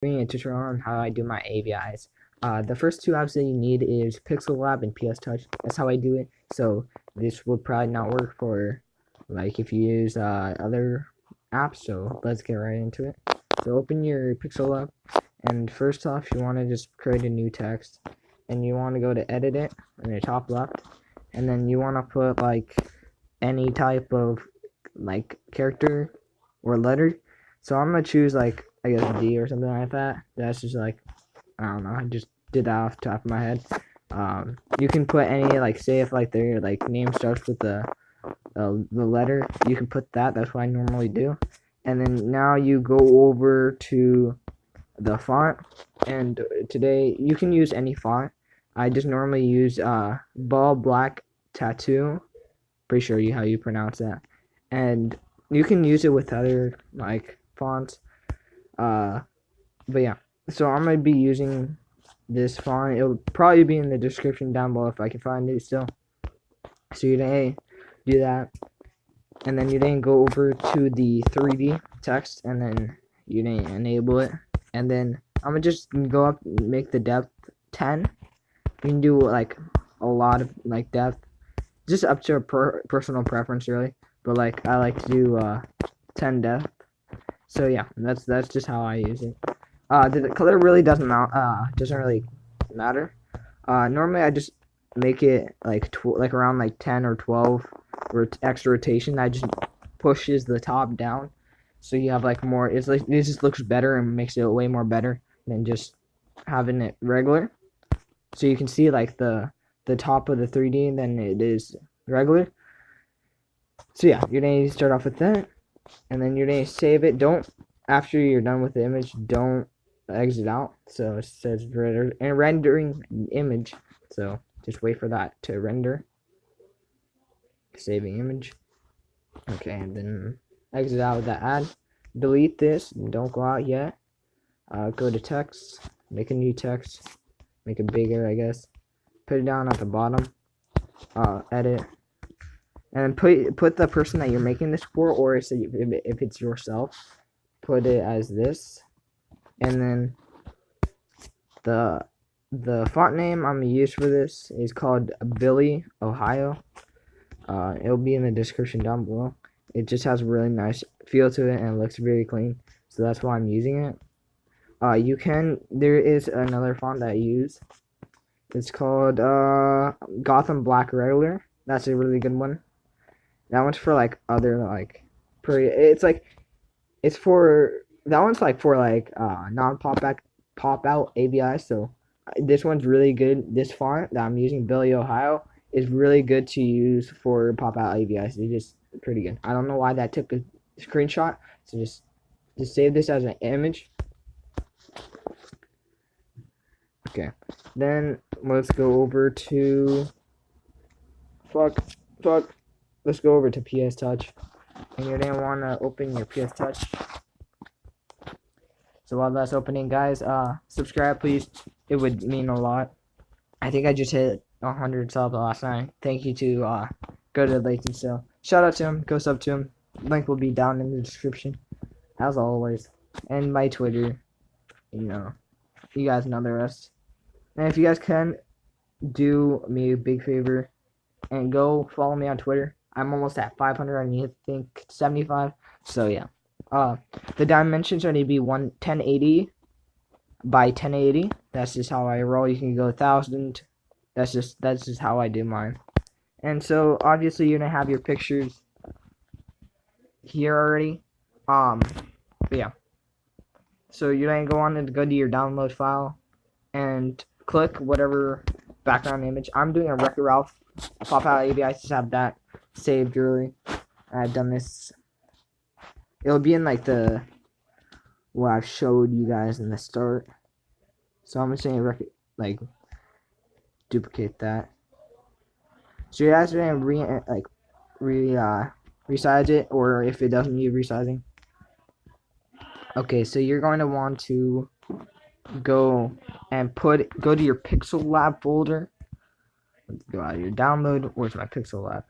doing a tutorial on how I do my AVIs. The first two apps that you need is Pixel Lab and PS Touch. That's how I do it. So this will probably not work for like if you use other apps. So let's get right into it. So open your Pixel Lab, and first off, you want to just create a new text, and you want to go to edit it in the top left, and then you want to put like any type of like character or letter. So I'm gonna choose like I guess D or something like that. That's just like I don't know. I just did that off the top of my head. You can put any like say if like their like name starts with the letter, you can put that. That's what I normally do. And then now you go over to the font, and today you can use any font. I just normally use Ball Black Tattoo. Pretty sure how you pronounce that. And you can use it with other like fonts. But yeah, so I'm gonna be using this font. It'll probably be in the description down below if I can find it still. So you then do that, and then you then go over to the 3D text, and then you then enable it, and then I'm gonna just go up, make the depth 10. You can do like a lot of like depth, just up to personal preference really. But like I like to do 10 depth. So yeah, that's just how I use it. The color really doesn't really matter. Normally I just make it like around like 10 or 12 extra rotation. I just pushes the top down, so you have like more. It's like it just looks better and makes it way more better than just having it regular. So you can see like the top of the 3D than it is regular. So yeah, you're gonna start off with that, and then you're gonna save it. Don't after you're done with the image, don't exit out. So it says rendering image. So just wait for that to render. Saving image. Okay, and then exit out of that ad. Delete this. Don't go out yet. Go to text. Make a new text. Make it bigger, I guess. Put it down at the bottom. Edit. And put the person that you're making this for, or if it's yourself, put it as this. And then the font name I'm gonna use for this is called Billy Ohio. It'll be in the description down below. It just has a really nice feel to it and it looks very clean, so that's why I'm using it. There is another font that I use. It's called Gotham Black Regular. That's a really good one. That one's for like other like it's for that one's like for like non pop out AVI. So this one's really good. This font that I'm using, Billy Ohio, is really good to use for pop out AVIs. It's just pretty good. I don't know why that took a screenshot. So just save this as an image. Okay. Then let's go over to let's go over to PS Touch. And you're gonna wanna open your PS Touch. So while that's opening, guys, subscribe please. It would mean a lot. I think I just hit 100 subs last night. Thank you to go to Layton still. Shout out to him. Go sub to him. Link will be down in the description, as always. And my Twitter. You know, you guys know the rest. And if you guys can, do me a big favor and go follow me on Twitter. I'm almost at 500. I need to think 75. So yeah. The dimensions are going to be 1080 by 1080. That's just how I roll. You can go 1000. That's just how I do mine. And so obviously you're gonna have your pictures here already. But yeah. So you're gonna go to your download file and click whatever background image. I'm doing a Wreck-It Ralph pop out AVI. I just have that saved early. I've done this. It'll be in like what I've showed you guys in the start. So I'm just gonna duplicate that. So you guys are gonna resize it, or if it doesn't need resizing. Okay, so you're going to want to go to your Pixel Lab folder. Let's go out of your download. Where's my Pixel Lab?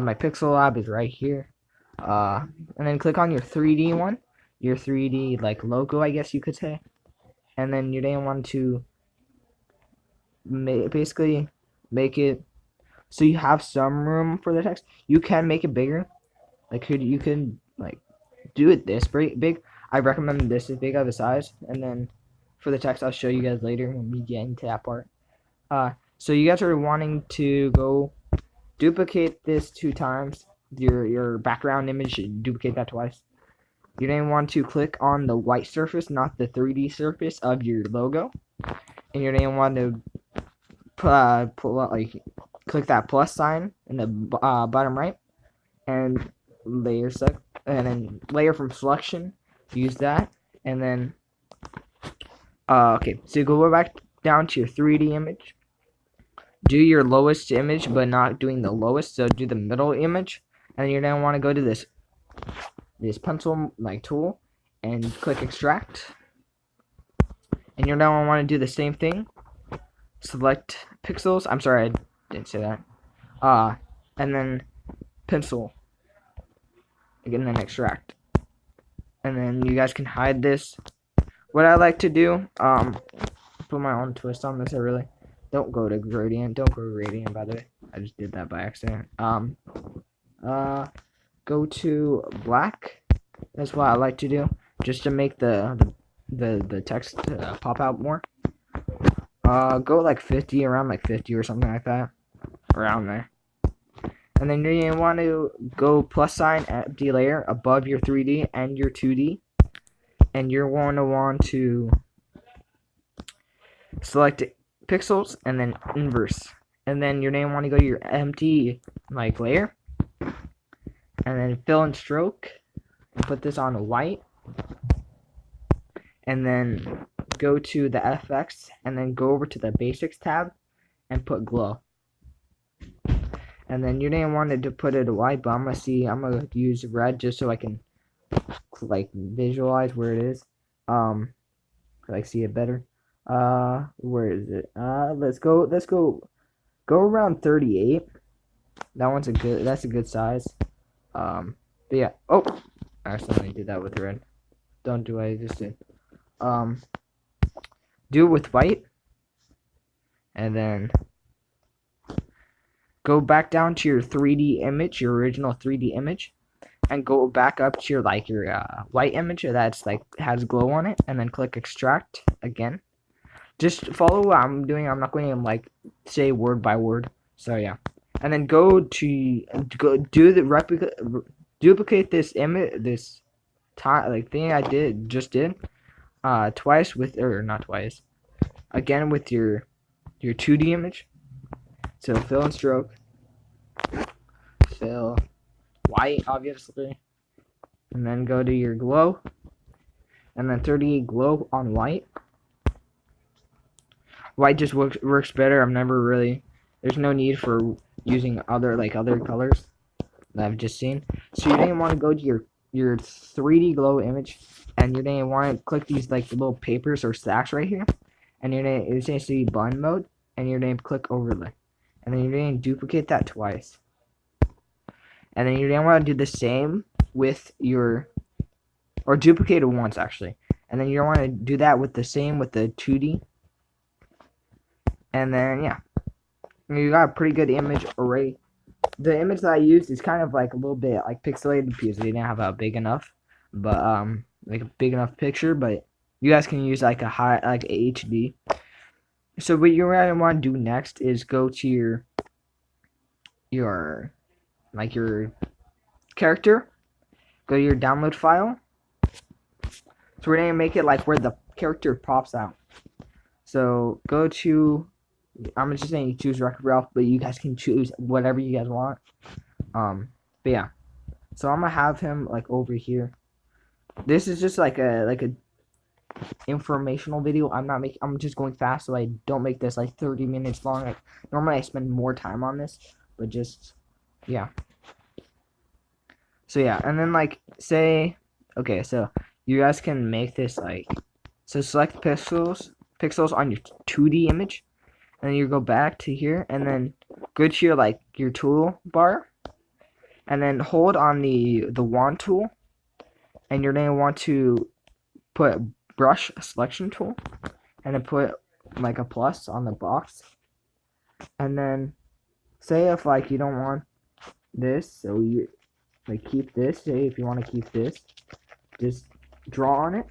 My Pixel Lab is right here. And then click on your 3D one, your 3D like logo, I guess you could say. and then you're gonna want to basically make it so you have some room for the text. You can make it bigger. Like you can like do it this big. I recommend this as big of a size, and then for the text I'll show you guys later when we get into that part. So you guys are wanting to go duplicate this 2 times. Your background image, duplicate that twice. You're gonna want to click on the white surface, not the 3D surface of your logo, and you're gonna want to click that plus sign in the bottom right, and layer select, and then layer from selection. Use that, and then okay. So you go back down to your 3D image. Do your lowest image, but not doing the lowest. So do the middle image, and you're gonna want to go to this pencil tool and click extract, and you're gonna want to do the same thing. Select pixels. I'm sorry, I didn't say that. And then pencil. Again, then extract. And then you guys can hide this. What I like to do, put my own twist on this. I really don't go to gradient. Don't go to gradient, by the way. I just did that by accident. Go to black. That's what I like to do, just to make the text pop out more. Go like 50, around like 50 or something like that, around there. And then you want to go plus sign empty layer above your 3D and your 2D, and you're going to want to select pixels and then inverse, and then you're going to want to go to your empty layer, and then fill and stroke, and put this on white, and then go to the FX, and then go over to the basics tab and put glow. And then you're gonna want to put it white, but I'm gonna use red just so I can visualize where it is, see it better. Where is it? Let's go around 38. That's a good size. But yeah. Oh, I accidentally did that with red. Don't do what I just did. Do it with white, and then go back down to your 3D image, your original 3D image, and go back up to your white image that's has glow on it, and then click extract again. Just follow what I'm doing. I'm not going to say word by word. So yeah, and then go do the duplicate this image, thing I just did. Twice not twice. Again with your 2D image. So fill and stroke. Fill white, obviously. And then go to your glow. And then 38 glow on white. White just works better. There's no need for using other colors that I've just seen. So you're gonna want to go to your 3D glow image, and you're gonna want to click these little papers or stacks right here, and it's gonna see blend mode, and you're gonna click overlay, and then you're gonna duplicate that twice, and then you're gonna want to do the same with or duplicate it once actually, and then you're gonna want to do that with the 2D, and then yeah, you got a pretty good image array. The image that I used is kind of a little bit pixelated because they didn't have a big enough, but a big enough picture. But you guys can use a high HD. So what you're gonna want to do next is go to your character, go to your download file. So we're gonna make it where the character pops out. So go to, I'm just saying you choose Wreck-It Ralph, but you guys can choose whatever you guys want. But yeah, so I'm gonna have him over here. This is just a informational video. I'm just going fast, so I don't make this 30 minutes long. Normally I spend more time on this, but just yeah. So yeah, and then say, okay, so you guys can make this so select pixels on your 2D image. And then you go back to here, and then go to your tool bar, and then hold on the wand tool, and you're gonna want to put brush selection tool and then put like a plus on the box, and then say if like you don't want this, so you like keep this. Say if you want to keep this, just draw on it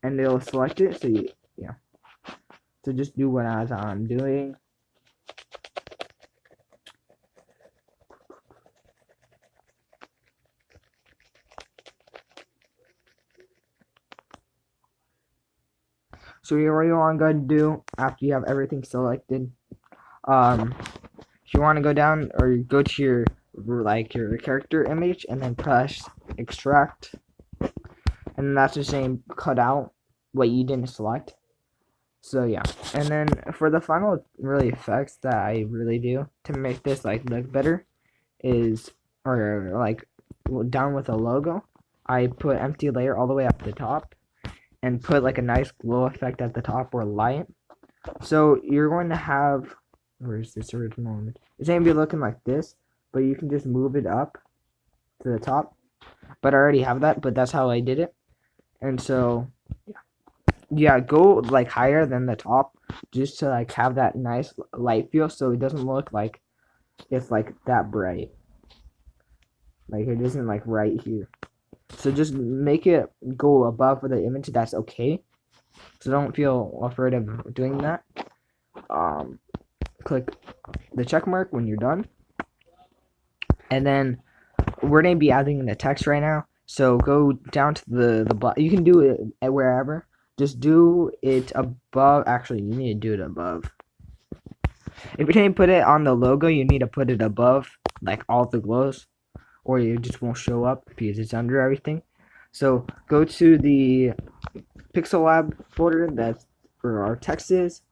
and it'll select it. So you, yeah, so just do what as I'm doing. So what you want to go do after you have everything selected, if you want to go down or go to your your character image and then press extract, and that's the same, cut out what you didn't select. So yeah, and then for the final really effects that I really do to make this like look better is, or like down with a logo, I put empty layer all the way up the top and put like a nice glow effect at the top or light. So you're going to have, where's this original image? It's going to be looking like this, but you can just move it up to the top. But I already have that, but that's how I did it. And so, yeah, go like higher than the top just to like have that nice light feel, so it doesn't look like it's like that bright. Like it isn't like right here. So just make it go above the image. That's okay. So don't feel afraid of doing that. Click the check mark when you're done. And then we're going to be adding the text right now. So go down to the you can do it at wherever. Just do it above. Actually, you need to do it above. If you can't put it on the logo, you need to put it above, like all the glows, or it just won't show up because it's under everything. So go to the Pixel Lab folder that's where our text is.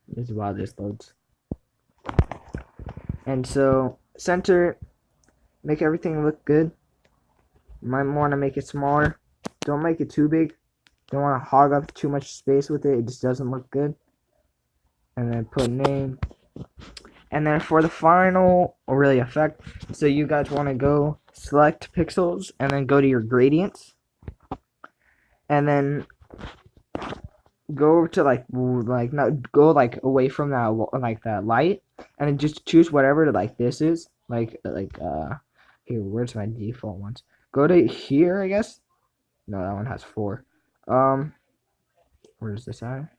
This is why this loads. And so center, make everything look good. You might want to make it smaller. Don't make it too big. Don't want to hog up too much space with it. It just doesn't look good. And then put name. And then for the final really effect, so you guys want to go select pixels and then go to your gradients. And then go to like not go like away from that like that light, and then just choose whatever like this is like here, where's my default ones? Go to here, I guess. No, that one has 4. Where's this at?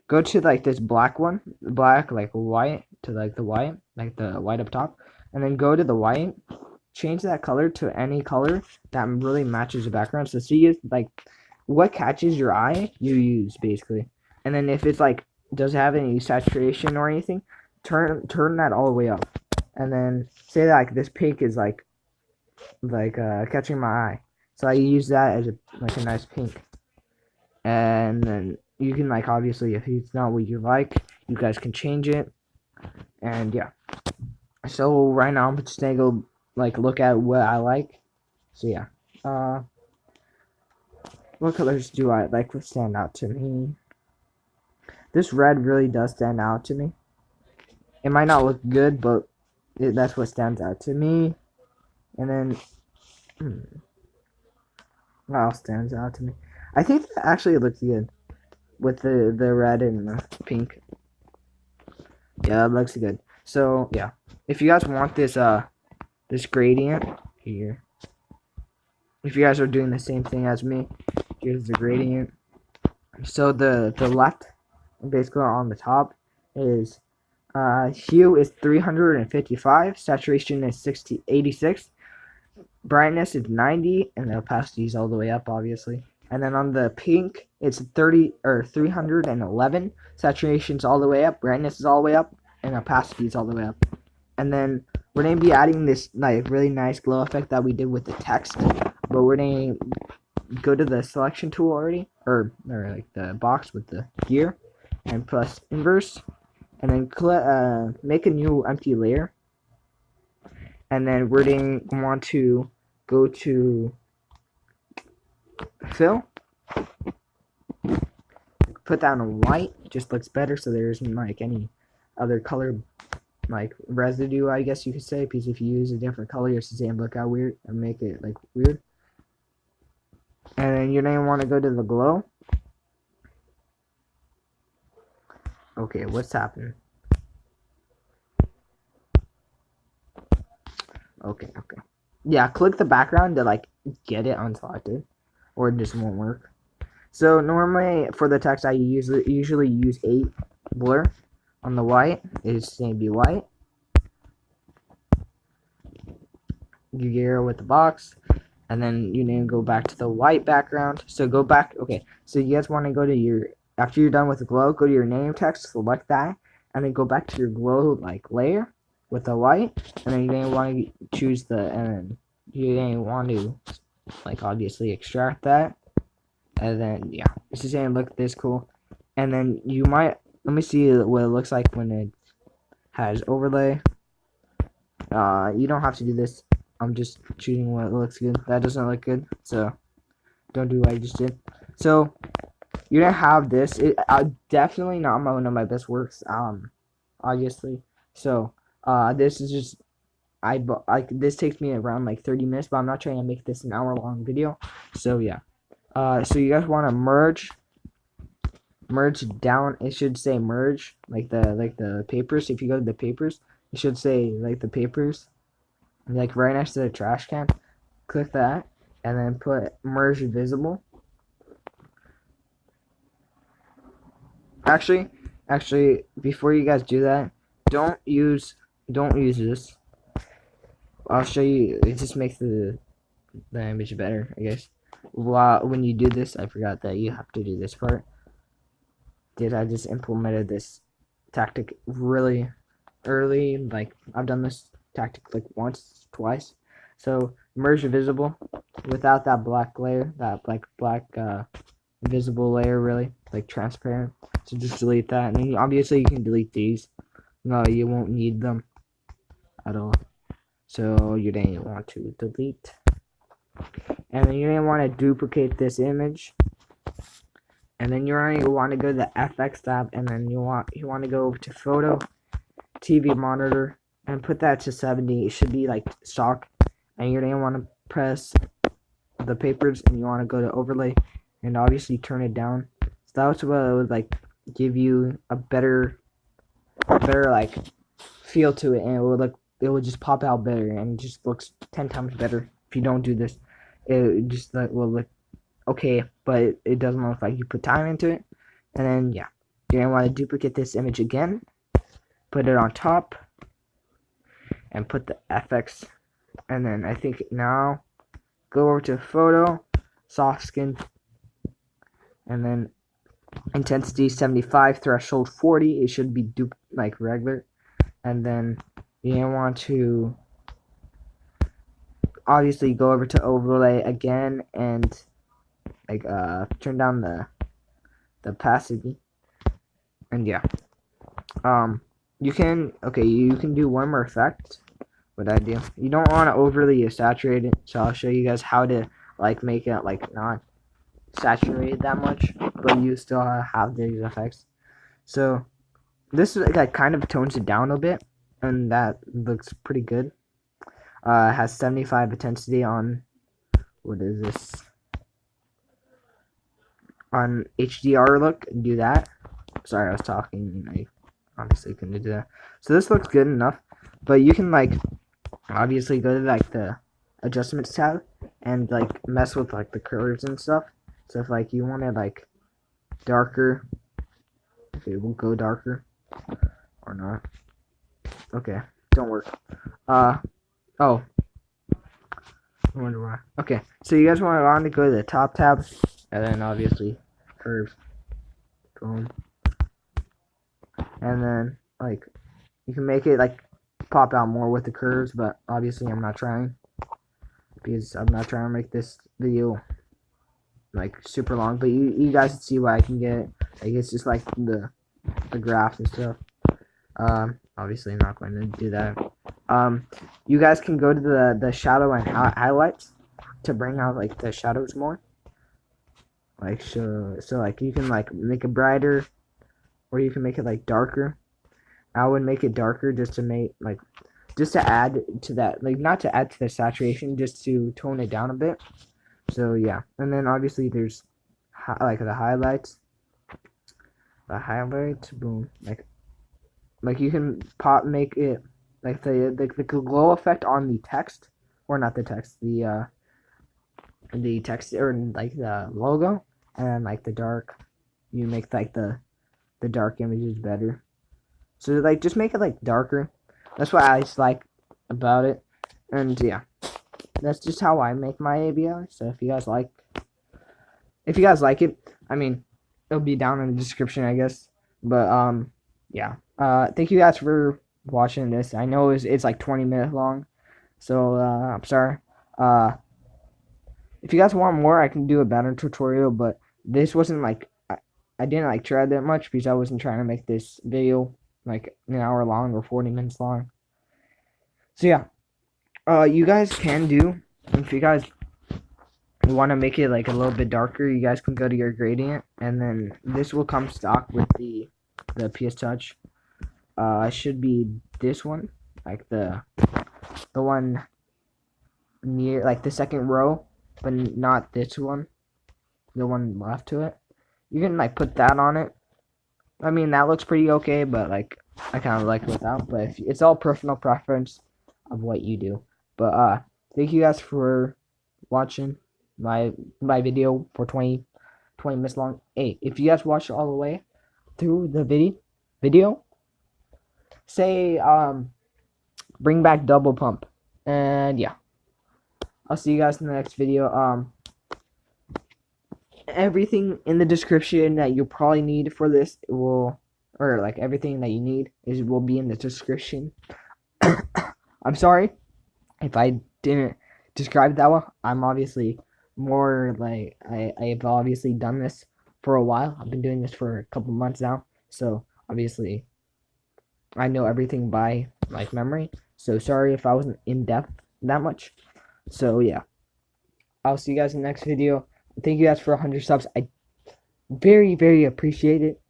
Go to like this black one, black like white, to like the white, like the white up top, and then go to the white, change that color to any color that really matches the background. So see, like what catches your eye, you use basically. And then if it's like does it have any saturation or anything, turn that all the way up. And then say that like this pink is like catching my eye, so I use that as a nice pink. And then you can like, obviously if it's not what you like, you guys can change it. And yeah, so right now I'm just gonna go like look at what I like. So yeah, what colors do I like what stand out to me? This red really does stand out to me. It might not look good, but that's what stands out to me. And then what else stands out to me? I think that actually looks good with the red and the pink. Yeah, it looks good. So yeah, if you guys want this this gradient here, if you guys are doing the same thing as me, here's the gradient. So the left, basically on the top, is hue is 355, saturation is 86, brightness is 90, and the opacity is all the way up, obviously. And then on the pink, it's 311, saturation's all the way up, brightness is all the way up, and opacity is all the way up. And then we're going to be adding this like really nice glow effect that we did with the text, but we're going to go to the selection tool already, or like the box with the gear, and press inverse, and then make a new empty layer. And then we're going to want to go to fill, put that on white, just looks better, so there isn't like any other color like residue, I guess you could say, because if you use a different color, it's the same, look how weird, and make it like weird. And then you're gonna want to go to the glow. Okay, what's happening? Okay. Yeah, click the background to like get it unselected, or it just won't work. So normally for the text, I usually use 8 blur on the white. It's gonna be white. You gear with the box, and then you need to go back to the white background. So go back. Okay, so you guys want to go to your, after you're done with the glow, go to your name text, select that, and then go back to your glow like layer with the white, and then you're gonna want to choose the, and then you're gonna want to like obviously extract that, and then yeah, this is gonna look this cool. And then you might, let me see what it looks like when it has overlay. You don't have to do this. I'm just choosing what looks good. That doesn't look good, so don't do what I just did. So you're gonna have this. Definitely not one of my best works. Obviously. So this is just this takes me around like 30 minutes, but I'm not trying to make this an hour-long video. So yeah. So you guys want to merge down. It should say merge like the papers. If you go to the papers, it should say like the papers. Like right next to the trash can, click that, and then put merge visible. Actually, before you guys do that, don't use this. I'll show you. It just makes the image better, I guess. When you do this, I forgot that you have to do this part. I just implemented this tactic really early. Like I've done this tactic like once, twice. So merge visible without that black layer, that like black visible layer, really like transparent. So just delete that, and then obviously you can delete these. No, you won't need them at all. So you didn't want to delete, and then you didn't want to duplicate this image. And then you're going to want to go to the FX tab, and then you want to go over to photo, TV monitor, and put that to 70. It should be like stock. And you're going to want to press the papers, and you want to go to overlay, and obviously turn it down. So that's what it would like give you a better like feel to it, and it would just pop out better, and it just looks 10 times better. If you don't do this, it just will look okay, but it doesn't look like you put time into it. And then yeah, you're gonna want to duplicate this image again, put it on top, and put the FX. And then I think now go over to photo, soft skin, and then intensity 75, threshold 40. It should be like regular. And then you're gonna want to obviously go over to overlay again and like turn down the opacity. And yeah, you can do one more effect. What I do, you don't want to overly saturate it, so I'll show you guys how to like make it like not saturated that much, but you still have these effects. So this like kind of tones it down a bit, and that looks pretty good. It has 75 intensity on, what is this, on HDR look. Do that. Sorry, I was talking. I obviously couldn't do that. So this looks good enough, but you can like obviously go to like the adjustments tab and like mess with like the curves and stuff. So if like you want it like darker, okay, we'll go darker or not. Okay, don't work. Oh, I wonder why. Okay, so you guys want to go to the top tab, and then obviously curves. Boom. And then like you can make it like pop out more with the curves, but obviously I'm not trying, because I'm not trying to make this video like super long. But you guys can see what I can get. Like it's just like the graphs and stuff. Obviously I'm not going to do that. You guys can go to the shadow and highlights to bring out like the shadows more. Like so like you can like make it brighter, or you can make it like darker. I would make it darker just to make like just to add to that, like not to add to the saturation, just to tone it down a bit. So yeah, and then obviously there's like the highlights. The highlights, boom, like you can make it like the glow effect on the text, or not the text, the text or like the logo, and then like the dark, you make like the dark images better. So like just make it like darker. That's what I just like about it, and yeah, that's just how I make my ABI. So if you guys like it, I mean, it'll be down in the description, I guess. But yeah. Thank you guys for watching this. I know it's like 20 minutes long, so I'm sorry. Uh, if you guys want more, I can do a better tutorial. But this wasn't like I didn't like try that much because I wasn't trying to make this video like an hour long or 40 minutes long. So yeah. You guys can do, if you guys want to make it like a little bit darker, you guys can go to your gradient, and then this will come stock with the PS Touch. Should be this one, like the one near like the second row, but not this one, the one left to it. You can like put that on it. I mean, that looks pretty okay, but like I kind of like it without. But if, it's all personal preference of what you do. But thank you guys for watching my video for 20 minutes long. Hey, if you guys watched all the way through the video, say bring back double pump. And yeah, I'll see you guys in the next video. Everything in the description that you probably need for this will, or like everything that you need will be in the description. I'm sorry if I didn't describe that well. I'm obviously more like I've obviously done this for a while. I've been doing this for a couple months now, so obviously I know everything by like memory. So sorry if I wasn't in depth that much. So yeah, I'll see you guys in the next video. Thank you guys for 100 subs. I very appreciate it.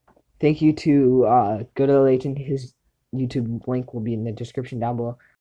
Thank you to Good Old Agent. His YouTube link will be in the description down below.